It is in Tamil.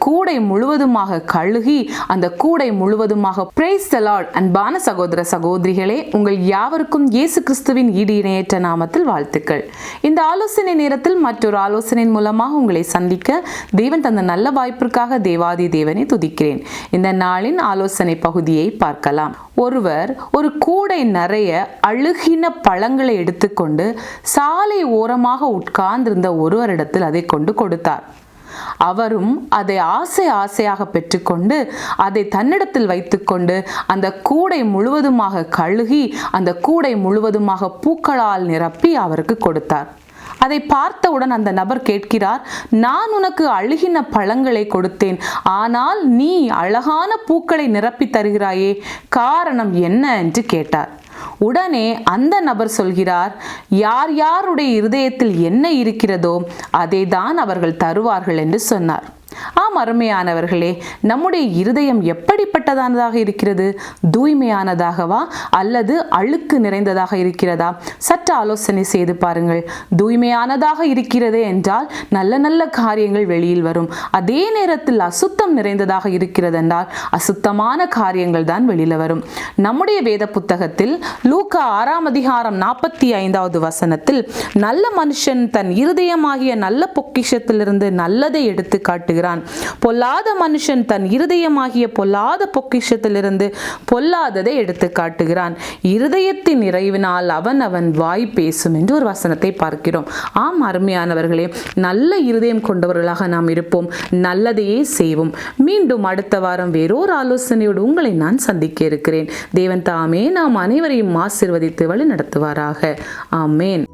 கூடை முழுவதுமாக கழுகி அந்த கூடை முழுவதுமாக பிரைஸ் தி லார்ட். அன்பான சகோதர சகோதரிகளே, உங்கள் யாவருக்கும் இயேசு கிறிஸ்துவின் ஈடு இணையற்ற நாமத்தில் வாழ்த்துக்கள். இந்த ஆலோசனை நேரத்தில் மற்றொரு ஆலோசனையின் மூலமாக உங்களை சந்திக்க தேவன் தந்த நல்ல வாய்ப்பிற்காக தேவாதி தேவனை துதிக்கிறேன். இந்த நாளின் ஆலோசனை பகுதியை பார்க்கலாம். ஒருவர் ஒரு கூடை நிறைய அழுகின பழங்களை எடுத்துக்கொண்டு சாலை ஓரமாக உட்கார்ந்திருந்த ஒருவரிடத்தில் அதை கொண்டு கொடுத்தார். அவரும் அதை ஆசையாக பெற்றுக்கொண்டு அதை தன்னிடத்தில் வைத்துக்கொண்டு அந்த கூடை முழுவதுமாக கழுகி அந்த கூடை முழுவதுமாக பூக்களால் நிரப்பி அவருக்கு கொடுத்தார். அதை பார்த்தவுடன் அந்த நபர் கேட்கிறார், நான் உனக்கு அழுகின பழங்களை கொடுத்தேன், ஆனால் நீ அழகான பூக்களை நிரப்பி தருகிறாயே, காரணம் என்ன என்று கேட்டார். உடனே அந்த நபர் சொல்கிறார், யார் யாருடைய இருதயத்தில் என்ன இருக்கிறதோ அதை தான் அவர்கள் தருவார்கள் என்று சொன்னார். ஆம் அருமையானவர்களே, நம்முடைய இருதயம் எப்படிப்பட்டதானதாக இருக்கிறது? தூய்மையானதாகவா அல்லது அழுக்கு நிறைந்ததாக இருக்கிறதா? சற்று ஆலோசனை செய்து பாருங்கள். தூய்மையானதாக இருக்கிறதே என்றால் நல்ல நல்ல காரியங்கள் வெளியில் வரும். அதே நேரத்தில் அசுத்தம் நிறைந்ததாக இருக்கிறது என்றால் அசுத்தமான காரியங்கள் தான் வெளியில வரும். நம்முடைய வேத புத்தகத்தில் லூக்கா 6ஆம் அதிகாரம் 45வது வசனத்தில் நல்ல மனுஷன் தன் இருதயமாகிய நல்ல பொக்கிஷத்திலிருந்து நல்லதை எடுத்து காட்டுகிறான், பொல்லாத மனுஷன் தன் இருதயமாகிய பொல்லாத பொக்கிஷத்திலிருந்து பொல்லாததை எடுத்து காட்டுகிறான், இருதயத்தின் நிறைவினால் அவன் வாய் பேசும் என்று ஒரு வசனத்தை பார்க்கிறோம். ஆம் அருமையானவர்களே, நல்ல இருதயம் கொண்டவர்களாக நாம் இருப்போம், நல்லதையே செய்வோம். மீண்டும் அடுத்த வாரம் வேறொரு ஆலோசனையோடு உங்களை நான் சந்திக்க இருக்கிறேன். தேவன் தாமே நாம் அனைவரையும் ஆசீர்வதித்து வழி நடத்துவாராக. ஆமேன்.